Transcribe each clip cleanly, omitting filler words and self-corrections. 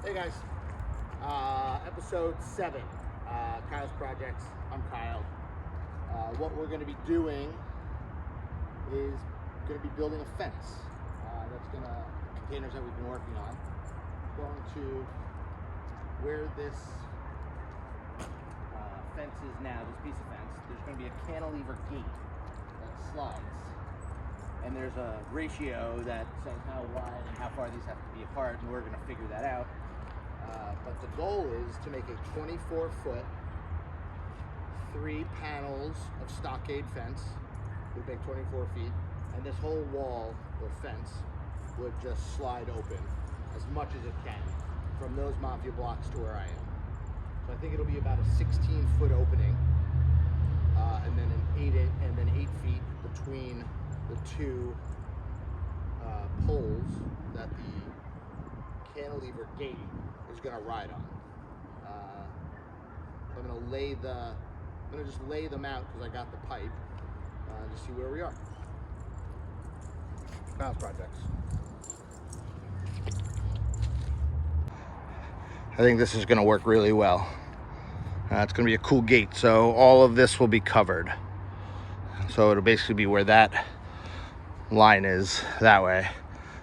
Hey guys, episode 7, Kyle's Projects. I'm Kyle. What we're going to be doing is going to be building a fence. That's going to, containers that we've been working on. Going to where this fence is now, this piece of fence, there's going to be a cantilever gate that slides. And there's a ratio that says how wide and how far these have to be apart, and we're going to figure that out. But the goal is to make a 24-foot, 3 panels of stockade fence. Would make 24 feet, and this whole wall or fence would just slide open as much as it can from those mafia blocks to where I am. So I think it'll be about a 16-foot opening, and then 8 feet between the two poles that the cantilever gate is going to ride on. So I'm going to just lay them out because I got the pipe to see where we are. Kyle's Projects. I think this is going to work really well. It's going to be a cool gate, so all of this will be covered. So it'll basically be where that line is, that way.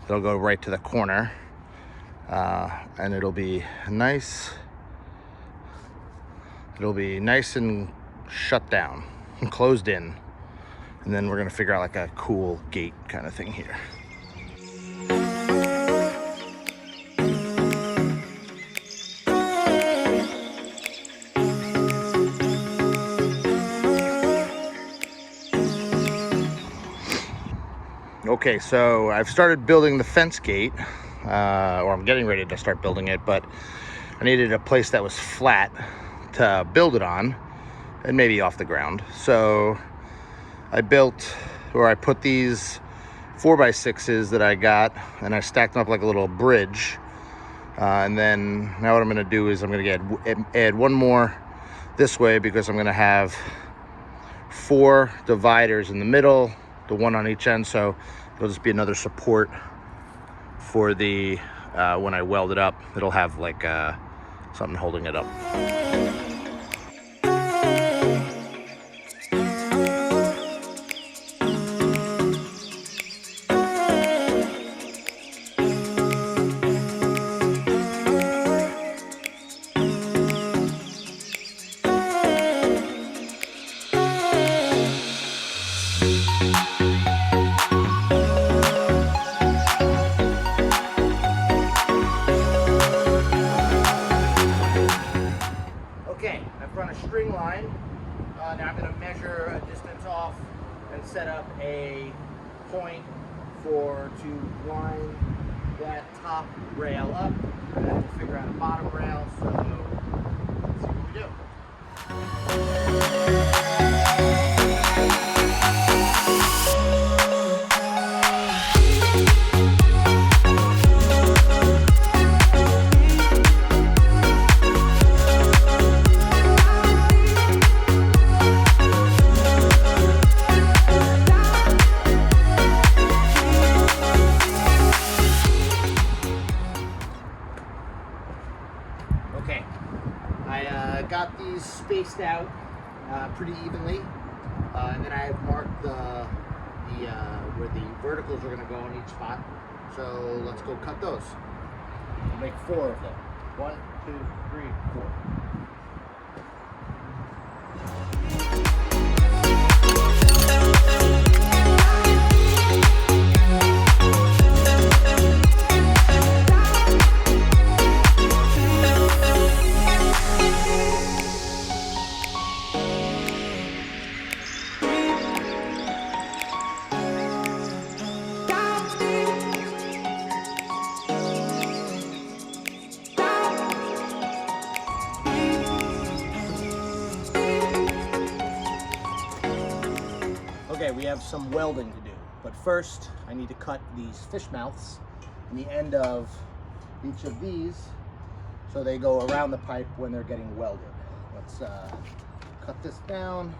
It'll go right to the corner, and it'll be nice. It'll be nice and shut down and closed in, and then we're gonna figure out like a cool gate kind of thing here. Okay, so I've started building the fence gate, or I'm getting ready to start building it, but I needed a place that was flat to build it on and maybe off the ground. So I put these 4x6s that I got, and I stacked them up like a little bridge. And then now what I'm gonna do is I'm gonna add one more this way, because I'm gonna have 4 dividers in the middle, the one on each end, so it'll just be another support for the when I weld it up. It'll have like something holding it up. I've run a string line. Now I'm going to measure a distance off and set up a point to line that top rail up, and then we'll figure out a bottom rail. So let's see what we do. Okay, I got these spaced out pretty evenly, and then I have marked where the verticals are going to go on each spot. So let's go cut those. We'll make 4 of them. 1, 2, 3, 4. Okay, we have some welding to do, but first I need to cut these fish mouths in the end of each of these so they go around the pipe when they're getting welded. Let's cut this down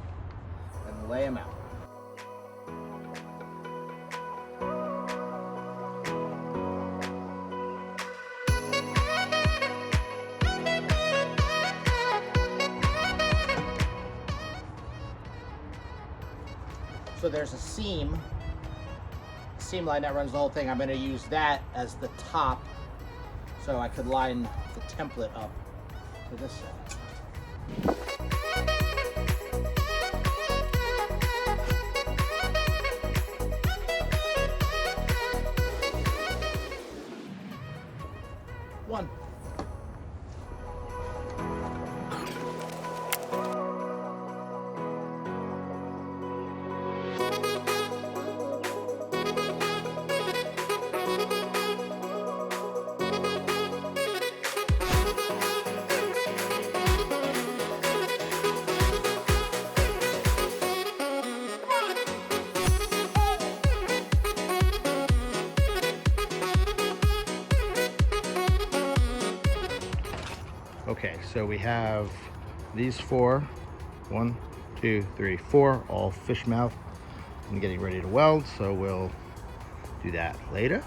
and lay them out. So there's a seam line that runs the whole thing. I'm going to use that as the top so I could line the template up to this side. One. Okay, so we have these four, 1, 2, 3, 4, all fish mouth and getting ready to weld. So we'll do that later.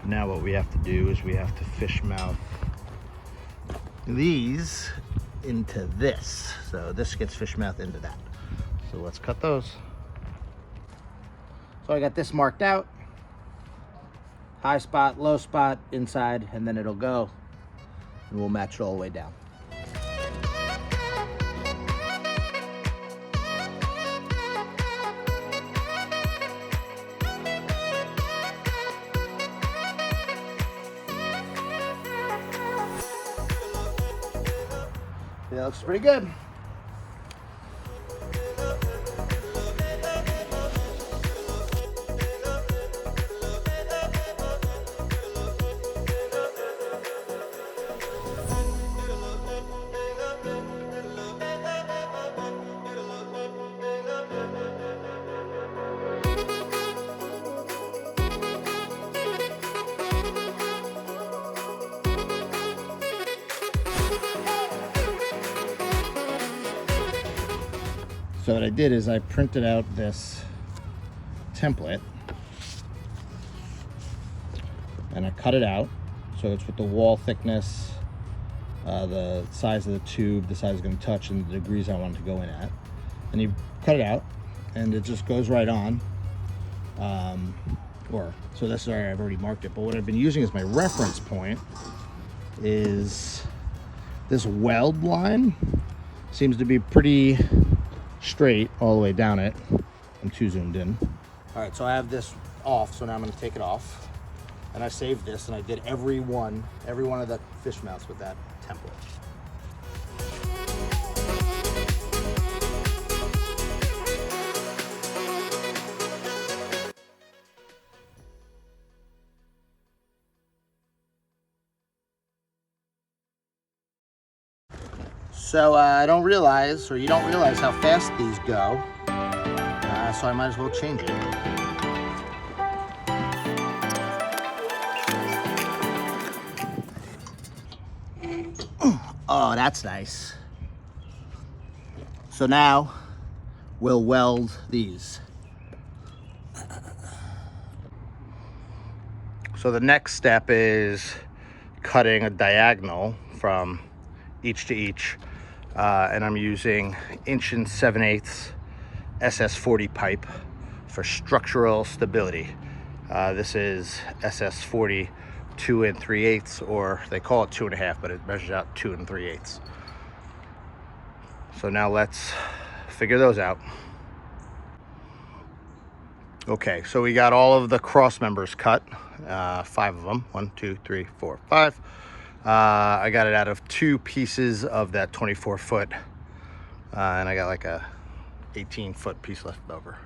Now what we have to do is we have to fish mouth these into this. So this gets fish mouth into that. So let's cut those. So I got this marked out. High spot, low spot, inside, and then it'll go. And we'll match it all the way down. That looks pretty good. So what I did is I printed out this template and I cut it out. So it's with the wall thickness, the size of the tube, the size it's going to touch, and the degrees I want it to go in at. And you cut it out and it just goes right on. So that's where I've already marked it. But what I've been using as my reference point is this weld line. Seems to be pretty straight all the way down it. I'm too zoomed in. All right, so I have this off, so now I'm going to take it off. And I saved this, and I did every one of the fish mouths with that template. So I don't realize, or you don't realize how fast these go. So I might as well change it. Oh, that's nice. So now we'll weld these. So the next step is cutting a diagonal from each to each. And I'm using 1 7/8" SS40 pipe for structural stability. This is SS40 2 3/8, or they call it 2 1/2, but it measures out 2 3/8. So now let's figure those out. Okay, so we got all of the cross members cut, 5 of them, 1, 2, 3, 4, 5. I got it out of 2 pieces of that 24-foot, and I got like a 18-foot piece left over.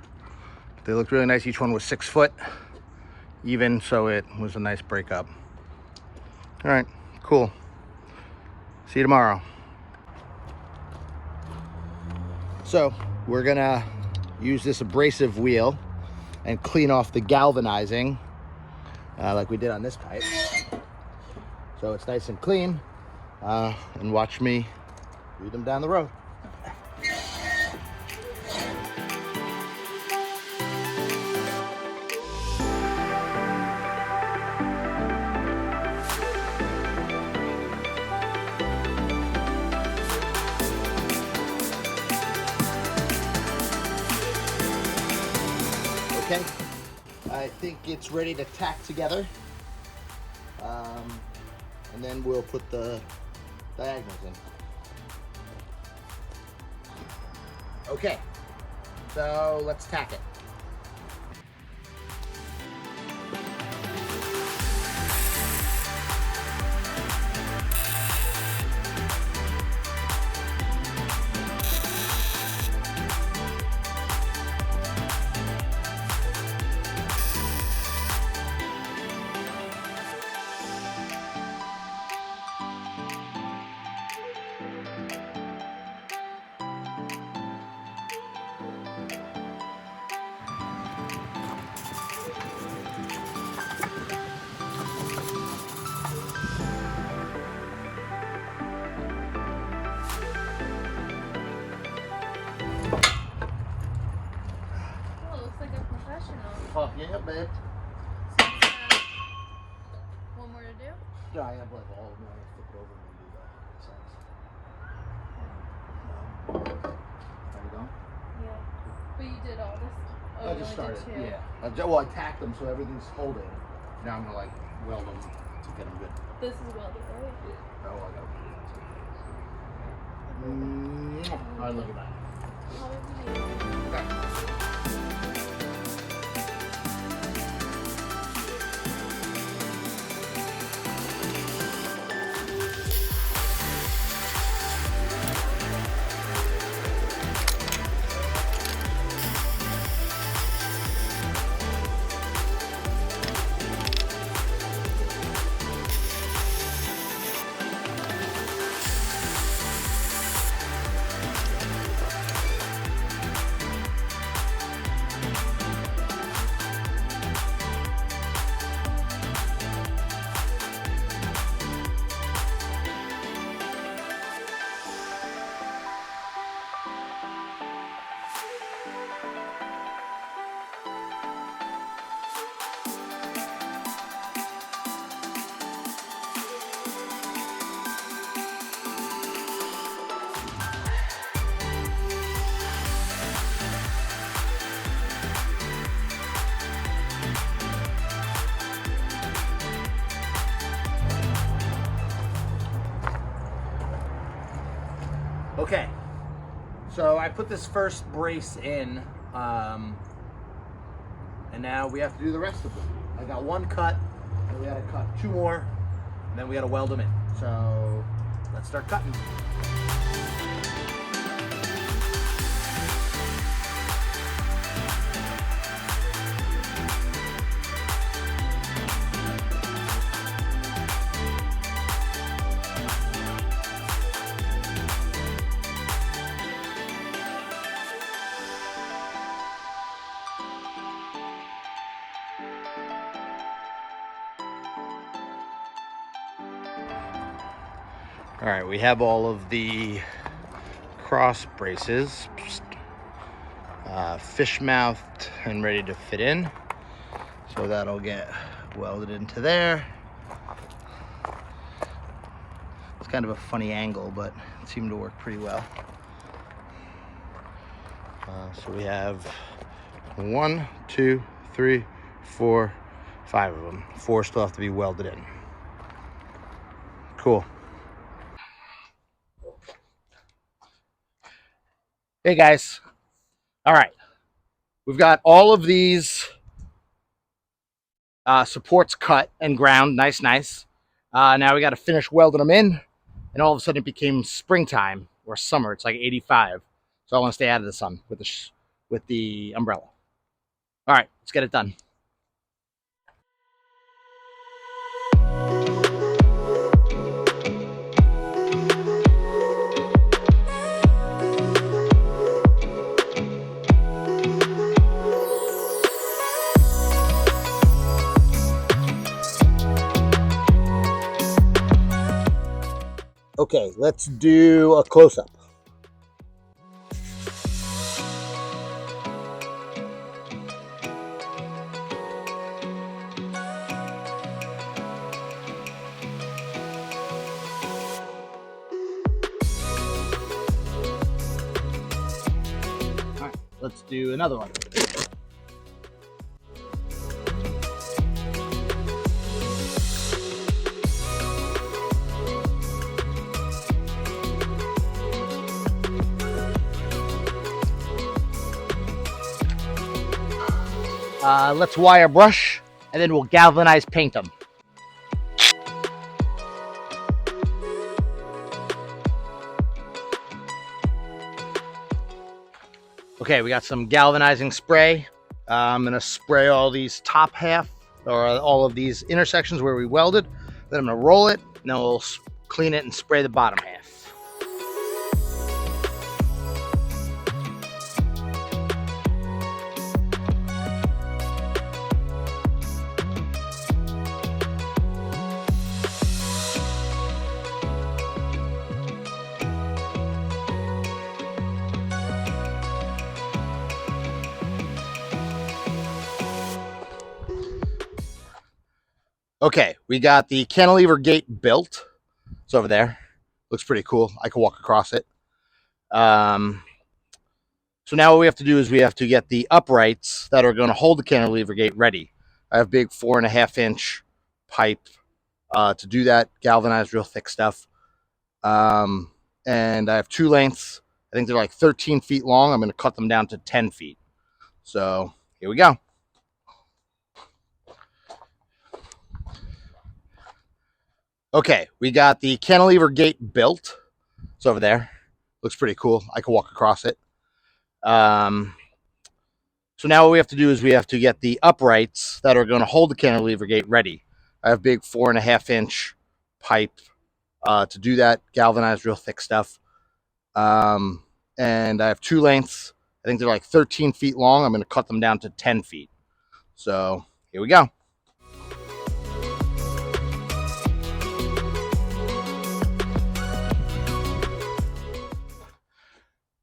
They looked really nice. Each one was 6 foot even, so it was a nice breakup. All right, cool. See you tomorrow. So we're gonna use this abrasive wheel and clean off the galvanizing like we did on this pipe. So it's nice and clean, and watch me do them down the road. Okay, I think it's ready to tack together. And then we'll put the diagonals in. Okay, so let's tack it. Oh, yeah, babe. So one more to do? Yeah, I have like all of them. I flip it over and do that. There we go. Yeah. But you did all this? Oh, I just started. Did Yeah. Well, I tacked them so everything's holding. Now I'm gonna like weld them to get them good. This is welded, right? Yeah. Oh, I got it. All right, look at that. Okay. Okay, so I put this first brace in, and now we have to do the rest of them. I got one cut, and we gotta cut two more, and then we gotta weld them in. So let's start cutting. All right, we have all of the cross braces fish mouthed and ready to fit in. So that'll get welded into there. It's kind of a funny angle, but it seemed to work pretty well. So we have 1, 2, 3, 4, 5 of them. 4 still have to be welded in. Cool. Hey guys. All right. We've got all of these supports cut and ground. Nice. Now we got to finish welding them in. And all of a sudden it became springtime or summer. It's like 85. So I want to stay out of the sun with the umbrella. All right, let's get it done. Okay, let's do a close-up. All right, let's do another one. Let's wire brush, and then we'll galvanize paint them. Okay, we got some galvanizing spray. I'm gonna spray all these top half, or all of these intersections where we welded. Then I'm gonna roll it, and then we'll clean it and spray the bottom half. Okay, we got the cantilever gate built. It's over there. Looks pretty cool. I can walk across it. So now what we have to do is we have to get the uprights that are going to hold the cantilever gate ready. I have big 4.5-inch pipe to do that, galvanized, real thick stuff. And I have two lengths. I think they're like 13 feet long. I'm going to cut them down to 10 feet. So here we go. Okay, we got the cantilever gate built. It's over there. Looks pretty cool. I can walk across it. So now what we have to do is we have to get the uprights that are going to hold the cantilever gate ready. I have big 4.5-inch pipe to do that, galvanized, real thick stuff. And I have two lengths. I think they're like 13 feet long. I'm going to cut them down to 10 feet. So here we go.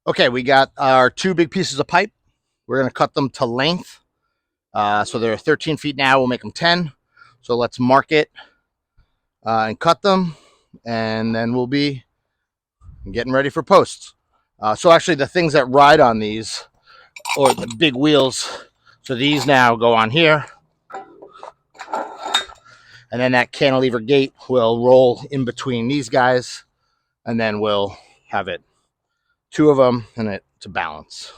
Okay, we got our two big pieces of pipe. We're going to cut them to length. So they're 13 feet now. We'll make them 10. So let's mark it and cut them. And then we'll be getting ready for posts. So actually the things that ride on these, or the big wheels, so these now go on here. And then that cantilever gate will roll in between these guys. And then we'll have it, two of them, and it to balance.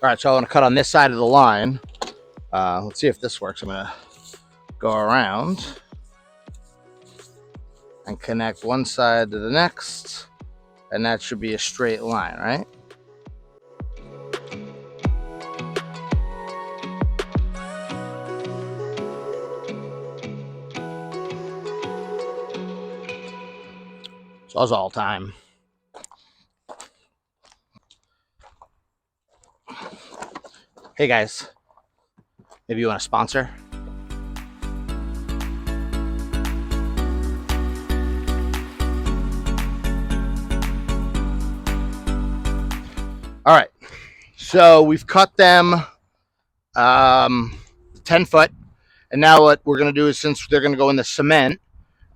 All right, so I want to cut on this side of the line. Let's see if this works. I'm going to go around and connect one side to the next, and that should be a straight line, right? So that's all time. Hey guys, maybe you want to sponsor? All right, so we've cut them 10 foot, and now what we're going to do is, since they're going to go in the cement,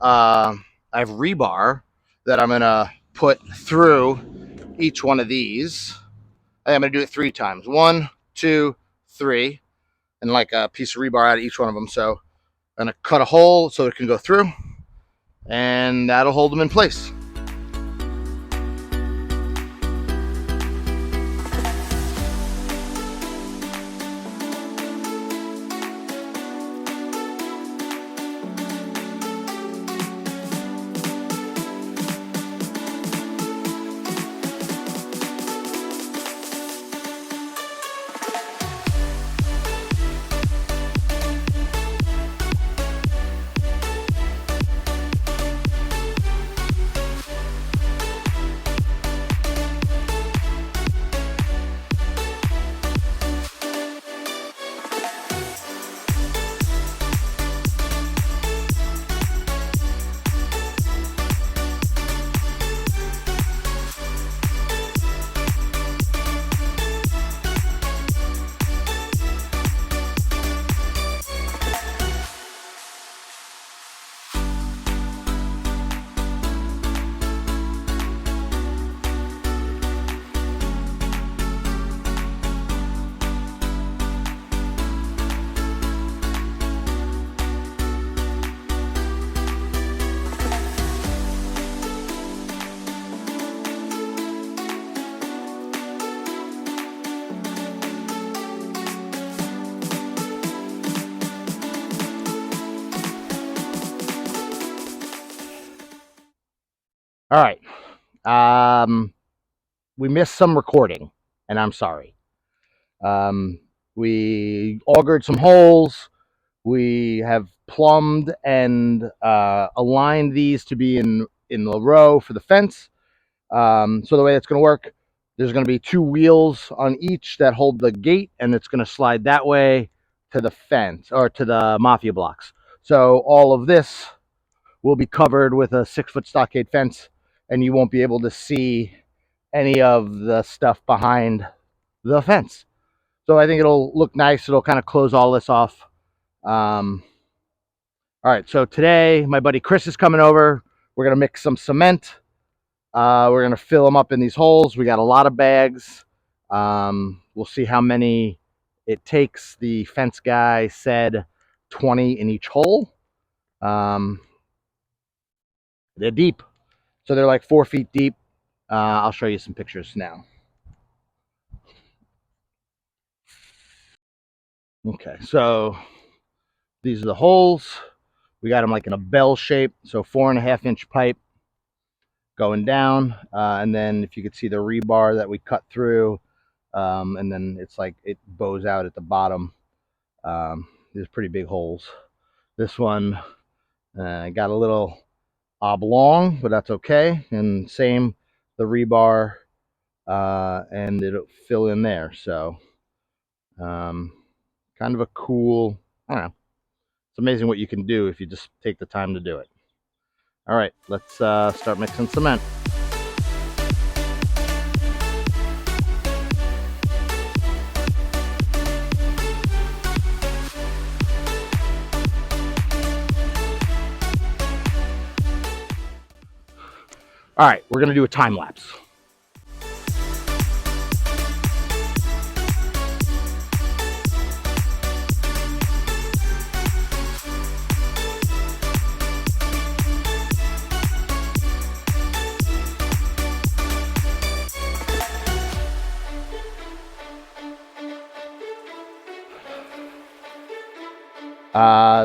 I have rebar that I'm going to put through each one of these. I'm going to do it 3 times. 1, 2, 3, and like a piece of rebar out of each one of them. So I'm going to cut a hole so it can go through, and that'll hold them in place. All right. We missed some recording, and I'm sorry. We augured some holes. We have plumbed and aligned these to be in the row for the fence. So the way it's going to work, there's going to be 2 wheels on each that hold the gate, and it's going to slide that way to the fence or to the mafia blocks. So all of this will be covered with a 6-foot stockade fence, and you won't be able to see any of the stuff behind the fence. So I think it'll look nice. It'll kind of close all this off. All right, so today my buddy Chris is coming over. We're going to mix some cement. We're going to fill them up in these holes. We got a lot of bags. We'll see how many it takes. The fence guy said 20 in each hole. They're deep. So they're like 4 feet deep. I'll show you some pictures now. Okay, so these are the holes. We got them like in a bell shape. So 4.5-inch pipe going down. And then if you could see the rebar that we cut through, and then it's like it bows out at the bottom. These pretty big holes. This one got a little oblong, but that's okay. And same, the rebar, and it'll fill in there. So kind of a cool, I don't know. It's amazing what you can do if you just take the time to do it. All right, let's start mixing cement. All right, we're gonna do a time lapse.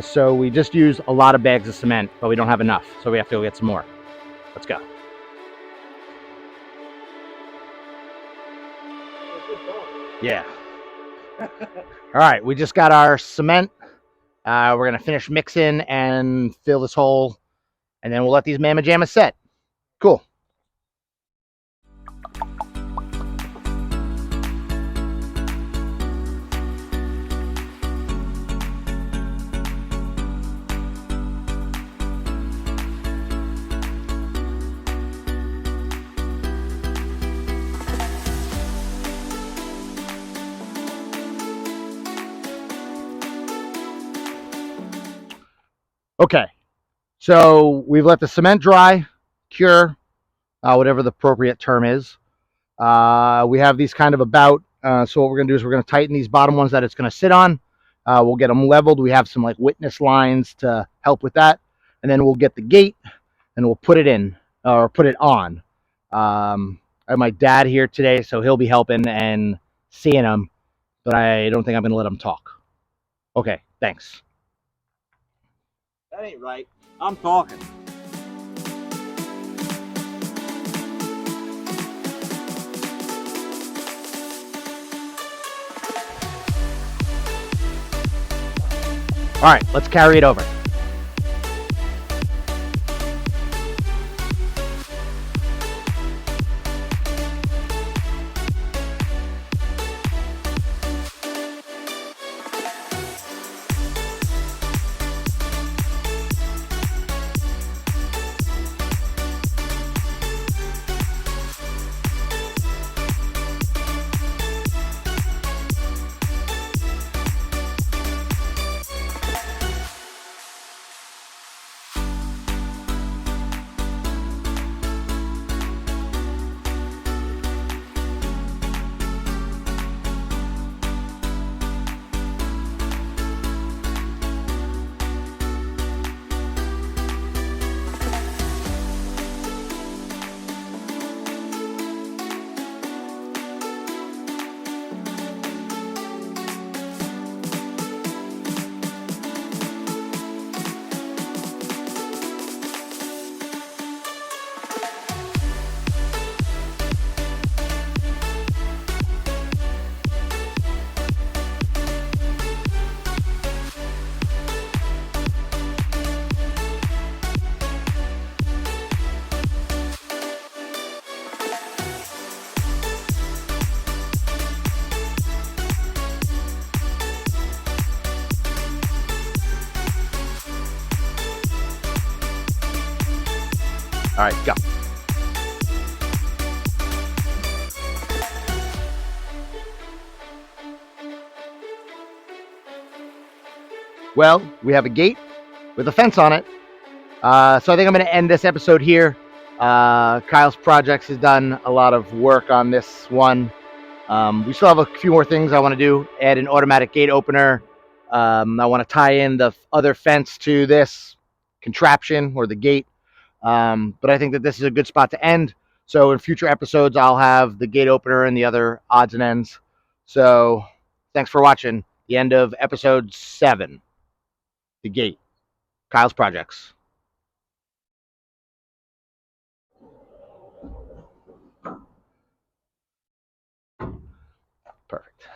So we just used a lot of bags of cement, but we don't have enough, so we have to go get some more. Let's go. Yeah. All right, we just got our cement. We're gonna finish mixing and fill this hole, and then we'll let these mamma jammas set. Cool. Okay, so we've let the cement dry, cure, whatever the appropriate term is. We have these kind of about, so what we're gonna do is we're gonna tighten these bottom ones that it's gonna sit on. We'll get them leveled. We have some like witness lines to help with that. And then we'll get the gate and we'll put it in, or put it on. I have my dad here today, so he'll be helping and seeing him, but I don't think I'm gonna let him talk. Okay, thanks. That ain't right. I'm talking. All right, let's carry it over. All right, go. Well, we have a gate with a fence on it. So I think I'm going to end this episode here. Kyle's Projects has done a lot of work on this one. We still have a few more things I want to do. Add an automatic gate opener. I want to tie in the other fence to this contraption or the gate. But I think that this is a good spot to end. So in future episodes, I'll have the gate opener and the other odds and ends. So thanks for watching. The end of episode 7. The gate. Kyle's Projects. Perfect.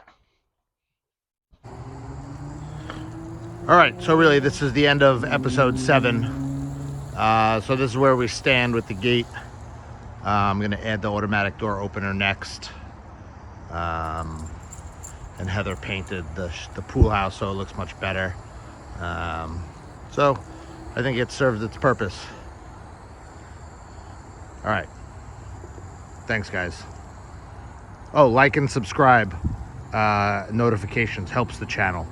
All right, so really this is the end of episode 7. So this is where we stand with the gate. I'm going to add the automatic door opener next. And Heather painted the pool house so it looks much better. So I think it served its purpose. All right. Thanks, guys. Oh, like and subscribe. Notifications helps the channel.